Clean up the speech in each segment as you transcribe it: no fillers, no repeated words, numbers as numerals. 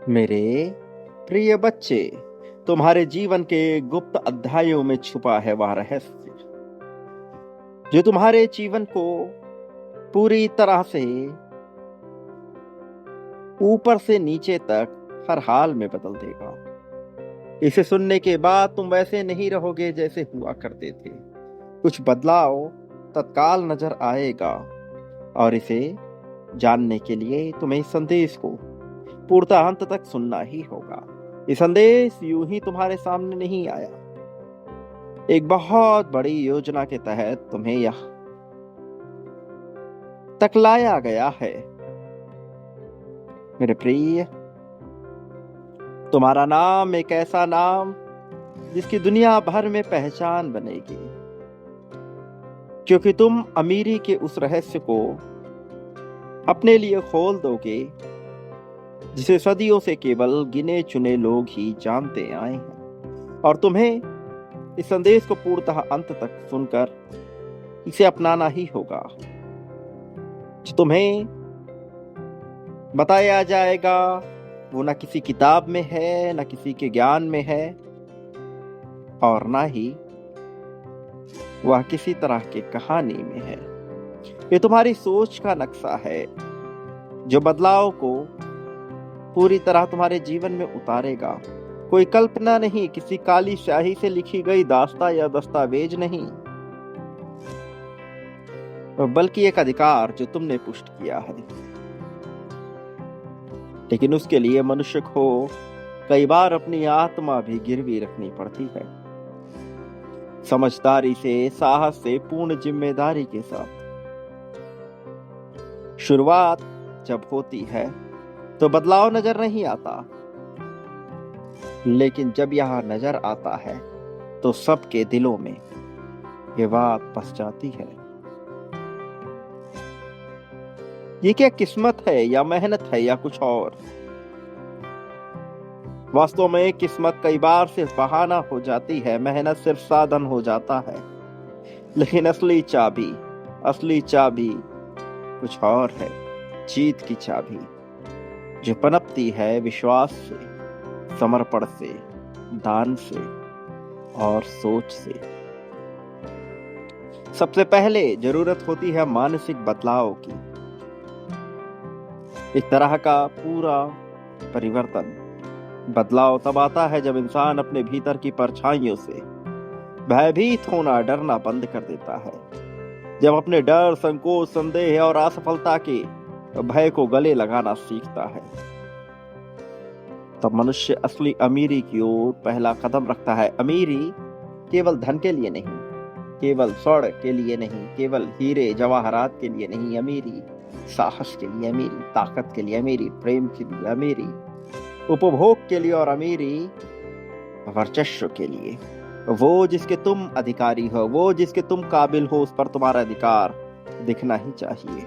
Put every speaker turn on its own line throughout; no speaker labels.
मेरे प्रिय बच्चे, तुम्हारे जीवन के गुप्त अध्यायों में छुपा है वह रहस्य जो तुम्हारे जीवन को पूरी तरह से ऊपर से नीचे तक हर हाल में बदल देगा। इसे सुनने के बाद तुम वैसे नहीं रहोगे जैसे हुआ करते थे। कुछ बदलाव तत्काल नजर आएगा और इसे जानने के लिए तुम्हें इस संदेश को पूर्णतः अंत तक सुनना ही होगा। ये संदेश यूं ही तुम्हारे सामने नहीं आया। एक बहुत बड़ी योजना के तहत तुम्हें यह तक लाया गया है। मेरे प्रिय, तुम्हारा नाम एक ऐसा नाम जिसकी दुनिया भर में पहचान बनेगी, क्योंकि तुम अमीरी के उस रहस्य को अपने लिए खोल दोगे जिसे सदियों से केवल गिने चुने लोग ही जानते आए हैं। और तुम्हें इस संदेश को पूर्णतः अंत तक सुनकर इसे अपनाना ही होगा। जो तुम्हें बताया जाएगा वो न किसी किताब में है, न किसी के ज्ञान में है, और ना ही वह किसी तरह की कहानी में है। ये तुम्हारी सोच का नक्शा है जो बदलाव को पूरी तरह तुम्हारे जीवन में उतारेगा। कोई कल्पना नहीं, किसी काली स्याही से लिखी गई दास्तां या दस्तावेज नहीं, बल्कि एक अधिकार जो तुमने पुष्ट किया है। लेकिन उसके लिए मनुष्य को कई बार अपनी आत्मा भी गिरवी रखनी पड़ती है, समझदारी से, साहस से, पूर्ण जिम्मेदारी के साथ। शुरुआत जब होती है तो बदलाव नजर नहीं आता, लेकिन जब यह नजर आता है तो सबके दिलों में ये बात बस जाती है। ये क्या किस्मत है या मेहनत है या कुछ और? वास्तव में किस्मत कई बार सिर्फ बहाना हो जाती है, मेहनत सिर्फ साधन हो जाता है। लेकिन असली चाबी कुछ और है। जीत की चाबी जो पनपती है विश्वास से, समर्पण से, दान से और सोच से। सबसे पहले जरूरत होती है मानसिक बदलाव की, एक तरह का पूरा परिवर्तन। बदलाव तब आता है जब इंसान अपने भीतर की परछाइयों से भयभीत होना, डरना बंद कर देता है। जब अपने डर, संकोच, संदेह और असफलता के भय को गले लगाना सीखता है, तब मनुष्य असली अमीरी की ओर पहला कदम रखता है। अमीरी केवल धन के लिए नहीं, केवल स्वर्ण के लिए नहीं, केवल हीरे जवाहरात के लिए नहीं। अमीरी साहस के लिए, अमीरी ताकत के लिए, अमीरी प्रेम के लिए, अमीरी उपभोग के लिए, और अमीरी वर्चस्व के लिए। वो जिसके तुम अधिकारी हो, वो जिसके तुम काबिल हो, उस पर तुम्हारा अधिकार दिखना ही चाहिए।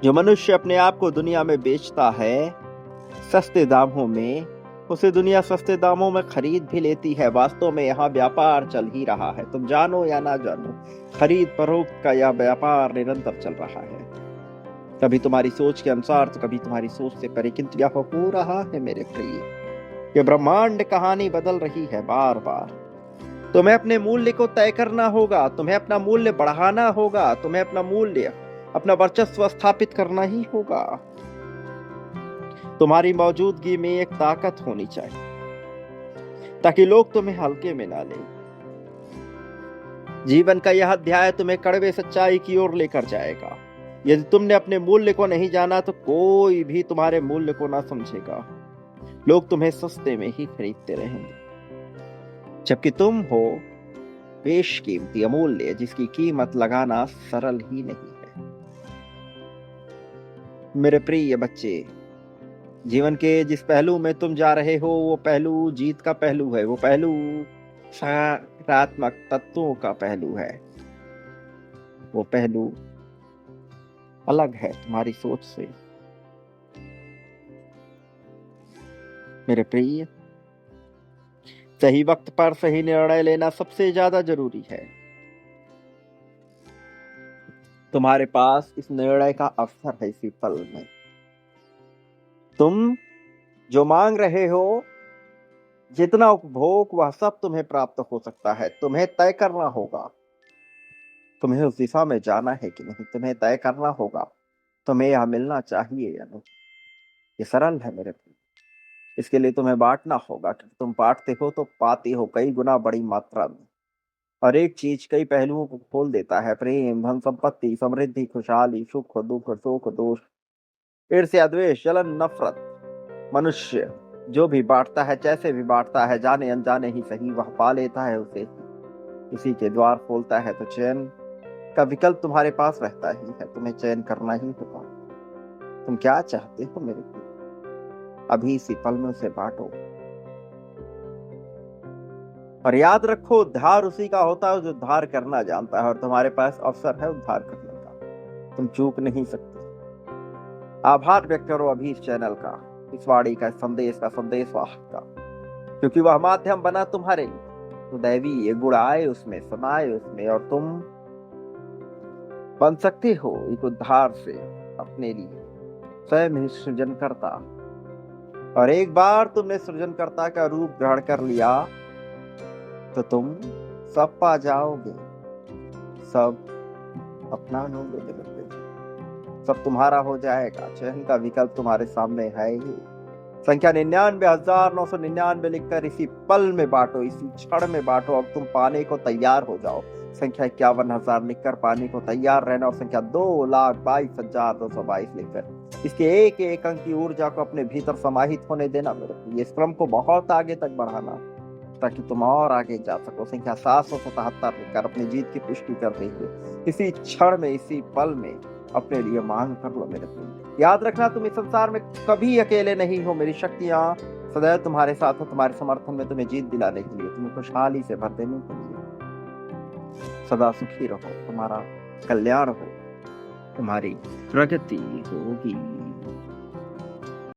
जो मनुष्य अपने आप को दुनिया में बेचता है सस्ते दामों में, उसे दुनिया सस्ते दामों में खरीद भी लेती है। वास्तव में यहाँ व्यापार चल ही रहा है, तुम जानो या ना जानो। खरीद फरोख्त का यह व्यापार निरंतर चल रहा है, कभी तुम्हारी सोच के अनुसार तो कभी तुम्हारी सोच से परे, किंतु यह हो रहा है मेरे प्रिय। ये ब्रह्मांड कहानी बदल रही है बार बार। तुम्हें अपने मूल्य को तय करना होगा, तुम्हें अपना मूल्य बढ़ाना होगा, तुम्हें अपना मूल्य, अपना वर्चस्व स्थापित करना ही होगा। तुम्हारी मौजूदगी में एक ताकत होनी चाहिए ताकि लोग तुम्हें हल्के में ना लें। जीवन का यह अध्याय तुम्हें कड़वे सच्चाई की ओर लेकर जाएगा। यदि तुमने अपने मूल्य को नहीं जाना तो कोई भी तुम्हारे मूल्य को ना समझेगा। लोग तुम्हें सस्ते में ही खरीदते रहेंगे, जबकि तुम हो बेशकीमती, अमूल्य, जिसकी कीमत लगाना सरल ही नहीं है। मेरे प्रिय बच्चे, जीवन के जिस पहलू में तुम जा रहे हो वो पहलू जीत का पहलू है, वो पहलू सकारात्मक तत्वों का पहलू है, वो पहलू अलग है तुम्हारी सोच से। मेरे प्रिय, सही वक्त पर सही निर्णय लेना सबसे ज्यादा जरूरी है। तुम्हारे पास इस निर्णय का अवसर है इसी पल में। तुम जो मांग रहे हो, जितना उपभोग, वह सब तुम्हें प्राप्त हो सकता है। तुम्हें तय करना होगा, तुम्हें उस दिशा में जाना है कि नहीं। तुम्हें तय करना होगा, तुम्हें यह मिलना चाहिए या नहीं। ये सरल है मेरे प्रिय। इसके लिए तुम्हें बांटना होगा, कि तुम बांटते हो तो पाते हो कई गुना बड़ी मात्रा में। और एक चीज कई पहलुओं को खोल देता है: प्रेम, धन संपत्ति, समृद्धि, खुशहाली, सुख दुख, सुख दोष, ईर्ष्या, द्वेष, जलन, नफरत। मनुष्य जो भी बांटता है, जैसे भी बांटता है, जाने अनजाने ही सही, वह पा लेता है उसे। इसी के द्वार खोलता है तो चैन का विकल्प तुम्हारे पास रहता ही है। तुम्हें चयन करना ही होगा। तुम क्या चाहते हो मेरे प्रिय? अभी इसी पल में उसे बांटो। और याद रखो, उद्धार उसी का होता है जो उद्धार करना जानता है। और तुम्हारे पास अवसर है उद्धार करने का, तुम चूक नहीं सकते। आभार व्यक्त करो अभी इस चैनल का, इस वाणी का, इस संदेश का, संदेश वाहक का, क्योंकि वह माध्यम बना तुम्हारे लिए। तो दैवी ये गुण आए उसमें, समाये उसमें, और तुम बन सकते हो एक उद्धार से अपने लिए स्वयं ही सृजनकर्ता। और एक बार तुमने सृजनकर्ता का रूप ग्रहण कर लिया तो तुम सब पा जाओगे, सब अपना लोगे मेरे प्रिय। सब तुम्हारा हो जाएगा। चयन का विकल्प तुम्हारे सामने है ही। संख्या 99,999 लिखकर इसी पल में बांटो, इसी क्षण में बांटो। अब तुम पाने को तैयार हो जाओ। संख्या 51,000 लिखकर पाने को तैयार रहना। और संख्या 2,22,222 लिखकर इसके एक एक अंक की ऊर्जा को अपने भीतर समाहित होने देना मेरे प्रिय। इस क्रम को बहुत आगे तक बढ़ाना, ताकि तुम और आगे जा सको। संख्या 777 लिखकर अपनी जीत की पुष्टि कर रही है। इसी क्षण में, इसी पल में अपने लिए मांग कर लो मेरे प्रिय। याद रखना, तुम इस संसार में कभी अकेले नहीं हो। मेरी शक्तियां सदैव तुम्हारे साथ हो, तुम्हारे समर्थन में, तुम्हें जीत दिलाने के लिए, तुम्हें खुशहाली से भर देने के लिए। सदा सुखी रहो, तुम्हारा कल्याण हो, तुम्हारी प्रगति होगी।